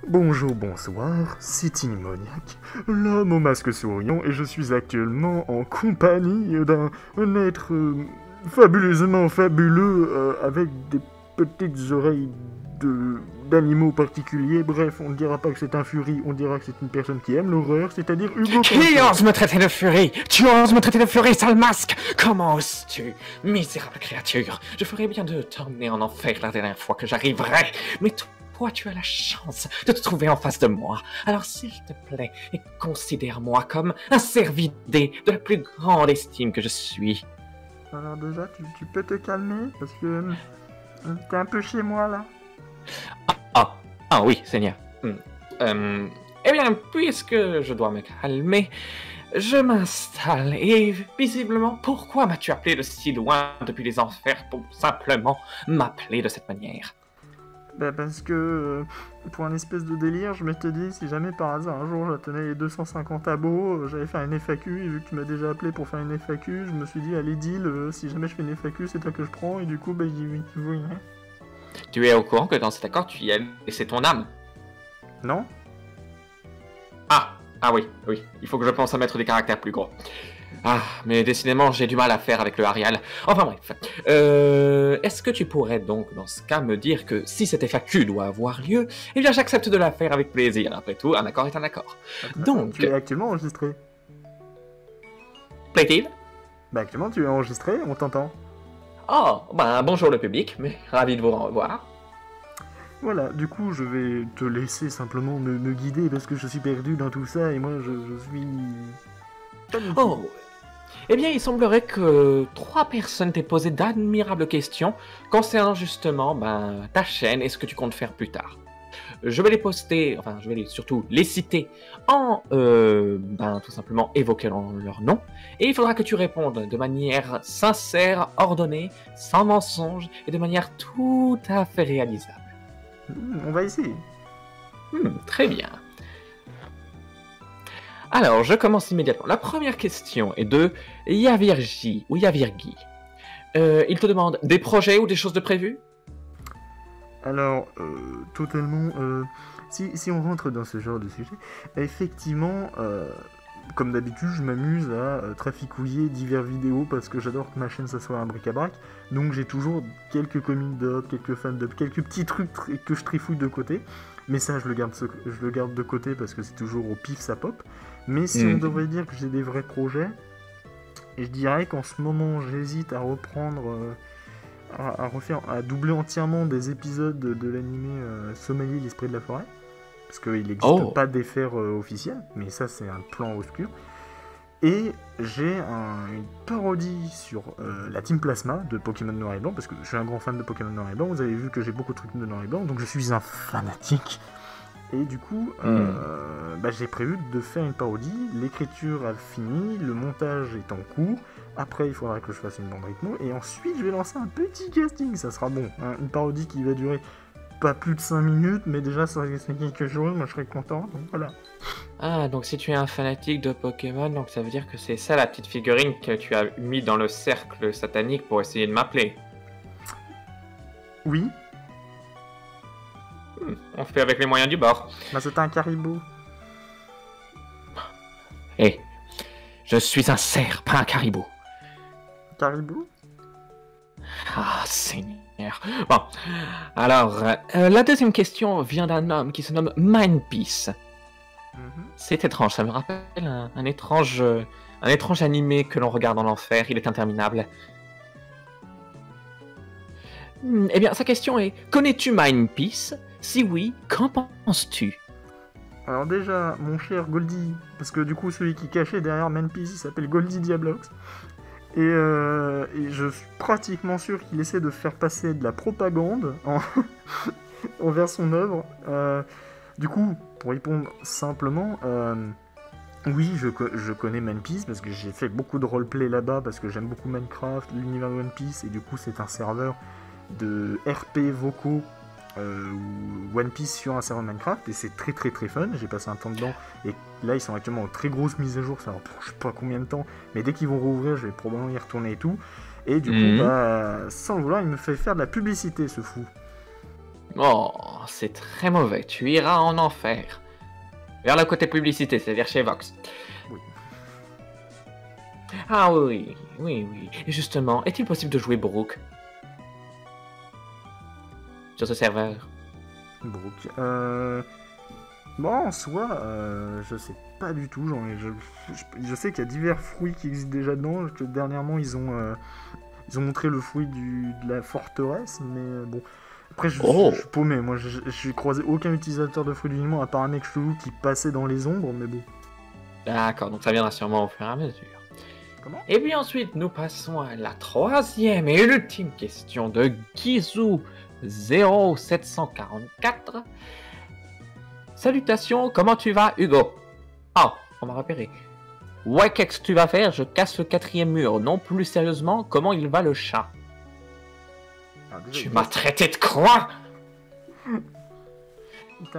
Bonjour, bonsoir, c'est Inimoniac, l'homme au masque souriant, et je suis actuellement en compagnie d'un être fabuleusement fabuleux avec des petites oreilles d'animaux particuliers. Bref, on ne dira pas que c'est un furie, on dira que c'est une personne qui aime l'horreur, c'est-à-dire Hugo Qui Quentin. ose me traiter de furie? Tu oses me traiter de furie, sale masque? Comment oses-tu, misérable créature? Je ferais bien de t'emmener en enfer la dernière fois que j'arriverai, mais toi, tu as la chance de te trouver en face de moi. Alors, s'il te plaît, considère-moi comme un cervidé de la plus grande estime que je suis. Alors déjà, tu peux te calmer, parce que t'es un peu chez moi là. Ah oui, Seigneur. Eh bien, puisque je dois me calmer, je m'installe et visiblement, pourquoi m'as-tu appelé de si loin depuis les enfers pour simplement m'appeler de cette manière? Bah parce que pour un espèce de délire, je m'étais dit si jamais par hasard un jour j'atteignais les 250 abos, j'allais faire une FAQ et vu que tu m'as déjà appelé pour faire une FAQ, je me suis dit allez deal, si jamais je fais une FAQ c'est toi que je prends et du coup bah oui. Hein. Tu es au courant que dans cet accord tu y as laissé ton âme? Non? Ah oui, il faut que je pense à mettre des caractères plus gros. Ah, mais décidément, j'ai du mal à faire avec le Arial. Enfin bref. Est-ce que tu pourrais donc, dans ce cas, me dire que si cette FAQ doit avoir lieu, eh bien j'accepte de la faire avec plaisir. Après tout, un accord est un accord. Donc... Tu es actuellement enregistré. Plaît-il? Bah actuellement tu es enregistré, on t'entend. Oh, ben bonjour le public, mais ravi de vous revoir. Voilà, du coup je vais te laisser simplement me guider parce que je suis perdu dans tout ça et moi je suis... Oh, eh bien, il semblerait que 3 personnes t'aient posé d'admirables questions concernant justement ta chaîne et ce que tu comptes faire plus tard. Je vais les poster, enfin, je vais surtout les citer en tout simplement évoquant leur nom. Et il faudra que tu répondes de manière sincère, ordonnée, sans mensonge et de manière tout à fait réalisable. On va essayer. Très bien. Alors, je commence immédiatement. La première question est de Yavirgi ou Yavirgi. Il te demande des projets ou des choses de prévues? Alors, totalement... si on rentre dans ce genre de sujet, effectivement, comme d'habitude, je m'amuse à traficouiller divers vidéos parce que j'adore que ma chaîne ça soit un bric-à-brac. Donc j'ai toujours quelques comics dub, quelques fan-dub, quelques petits trucs que je trifouille de côté. Mais ça, je le garde de côté parce que c'est toujours au pif, ça pop. Mais si on devrait dire que j'ai des vrais projets, je dirais qu'en ce moment, j'hésite à reprendre... à doubler entièrement des épisodes de l'animé Sommelier l'esprit de la forêt. Parce qu'il n'existe pas d'effet officiel, mais ça c'est un plan obscur. Et j'ai une parodie sur la Team Plasma de Pokémon Noir et Blanc, parce que je suis un grand fan de Pokémon Noir et Blanc, vous avez vu que j'ai beaucoup de trucs de Noir et Blanc, donc je suis un fanatique. Et du coup, j'ai prévu de faire une parodie, l'écriture a fini, le montage est en cours, après il faudra que je fasse une bande rythmo, et ensuite je vais lancer un petit casting, ça sera bon, hein, une parodie qui va durer pas plus de 5 minutes, mais déjà ça c'est quelque chose, moi je serais content, donc voilà. Ah, donc si tu es un fanatique de Pokémon, donc ça veut dire que c'est ça la petite figurine que tu as mis dans le cercle satanique pour essayer de m'appeler? Oui. On fait avec les moyens du bord. Bah c'était un caribou. Hé, je suis un cerf, pas un caribou. Caribou? Ah, Seigneur. Bon, alors, la deuxième question vient d'un homme qui se nomme Mindpeace. C'est étrange, ça me rappelle un étrange animé que l'on regarde en enfer, il est interminable. Eh bien, sa question est, connais-tu Mindpeace? Si oui, qu'en penses-tu? Alors déjà, mon cher Goldie, parce que du coup celui qui cachait derrière Manpiece, il s'appelle Goldie Diablox, et je suis pratiquement sûr qu'il essaie de faire passer de la propagande envers son œuvre. Du coup, pour répondre simplement, oui, je connais Manpiece parce que j'ai fait beaucoup de roleplay là-bas, parce que j'aime beaucoup Minecraft, l'univers de One Piece, et du coup c'est un serveur de RP vocaux One Piece sur un serveur Minecraft, et c'est très très très fun. J'ai passé un temps dedans, et là ils sont actuellement en très grosse mise à jour, ça va pour je sais pas combien de temps, mais dès qu'ils vont rouvrir je vais probablement y retourner et tout. Et du coup, sans le vouloir, il me fait faire de la publicité, ce fou. Oh, c'est très mauvais. Tu iras en enfer. Vers le côté publicité, c'est-à-dire chez Vox. Oui. Ah oui, oui, oui. Et justement, est-il possible de jouer Brooke sur ce serveur? Brooke. Bon, en soi, je sais pas du tout. Je sais qu'il y a divers fruits qui existent déjà dedans. Que dernièrement, ils ont montré le fruit de la forteresse, mais bon. Après, je suis paumé. Moi, j'ai croisé aucun utilisateur de fruits du limon à part un mec chelou qui passait dans les ombres, mais bon. D'accord, donc ça viendra sûrement au fur et à mesure. Comment? Et puis ensuite, nous passons à la troisième et ultime question de Gizou 0744. Salutations, comment tu vas, Hugo? Ah, on m'a repéré. Ouais, qu'est-ce que tu vas faire? Je casse le 4e mur. Non, plus sérieusement, comment il va le chat? Tu m'as traité de quoi?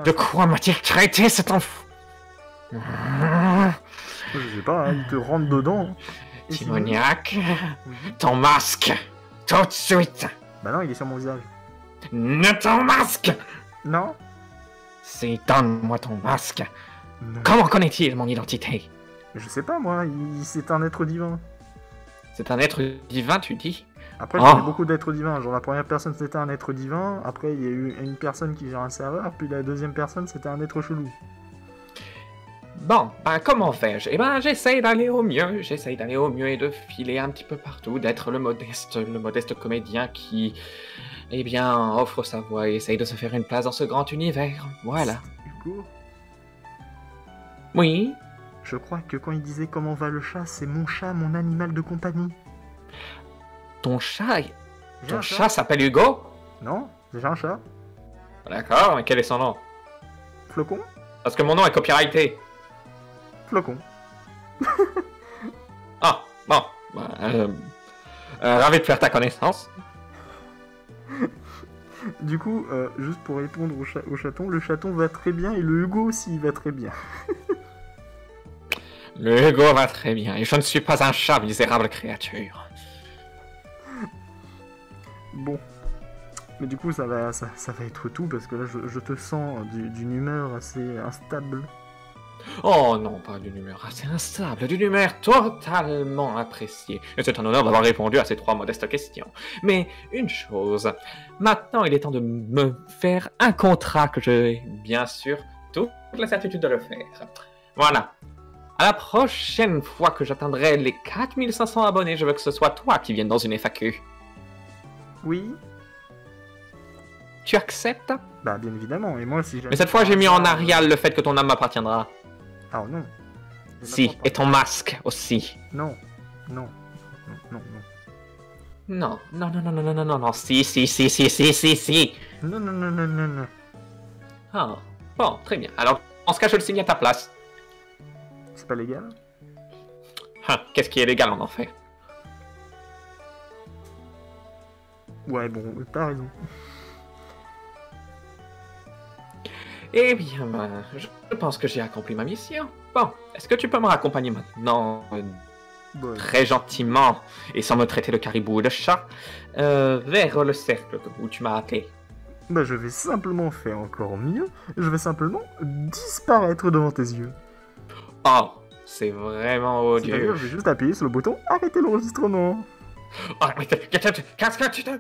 De quoi m'a-t-il traité, cet enfant? Je sais pas, hein, il te rentre dedans. Timoniaque, ton masque, tout de suite. Bah non, il est sur mon visage. Ne ton masque. Non. Si, donne-moi ton masque. Non. Comment connaît-il mon identité? Je sais pas, moi, c'est un être divin. C'est un être divin, tu dis? Après, je connais beaucoup d'êtres divins. Genre, la première personne, c'était un être divin. Après, il y a eu une personne qui gère un serveur. Puis la deuxième personne, c'était un être chelou. Bon, ben comment fais-je? Eh ben, j'essaye d'aller au mieux. J'essaye d'aller au mieux et de filer un petit peu partout, d'être le modeste comédien qui, eh bien, offre sa voix et essaye de se faire une place dans ce grand univers. Voilà. Hugo? Oui? Je crois que quand il disait comment va le chat, c'est mon chat, mon animal de compagnie. Ton chat s'appelle Hugo? Non, j'ai un chat. D'accord, mais quel est son nom? Flocon? Parce que mon nom est copyrighté. Flocon. Ah, bon. Ravi de faire ta connaissance. Du coup, juste pour répondre au chaton, le chaton va très bien et le Hugo aussi il va très bien. Le Hugo va très bien et je ne suis pas un chat, misérable créature. Bon. Mais du coup, ça va être tout parce que là, je te sens d'une humeur assez instable. Oh non, pas d'une humeur assez instable, d'une humeur totalement appréciée. Et c'est un honneur d'avoir répondu à ces 3 modestes questions. Mais une chose, maintenant il est temps de me faire un contrat que j'ai bien sûr toute la certitude de le faire. Voilà. À la prochaine fois que j'atteindrai les 4500 abonnés, je veux que ce soit toi qui viennes dans une FAQ. Oui. Tu acceptes? Bah bien évidemment, et moi si... Mais cette fois j'ai mis en Arial le fait que ton âme m'appartiendra. Ah non. Si, et ton masque aussi. Non, non, non, non. Non, non, non, non, non, non, non, non, non, si. Non, non, non, non, non, non. Ah, bon, très bien. Alors, en ce cas, je le signe à ta place. C'est pas légal? Ah, qu'est-ce qui est légal en enfer? Ouais, bon, t'as raison. Eh bien, ben, je pense que j'ai accompli ma mission. Bon, est-ce que tu peux me raccompagner maintenant, très gentiment, et sans me traiter de caribou ou de chat, vers le cercle où tu m'as appelé? Bah, je vais simplement faire encore mieux. Je vais simplement disparaître devant tes yeux. Oh, c'est vraiment odieux. C'est-à-dire, je vais juste appuyer sur le bouton « Arrêtez l'enregistrement ». Oh, mais qu'est-ce que tu te...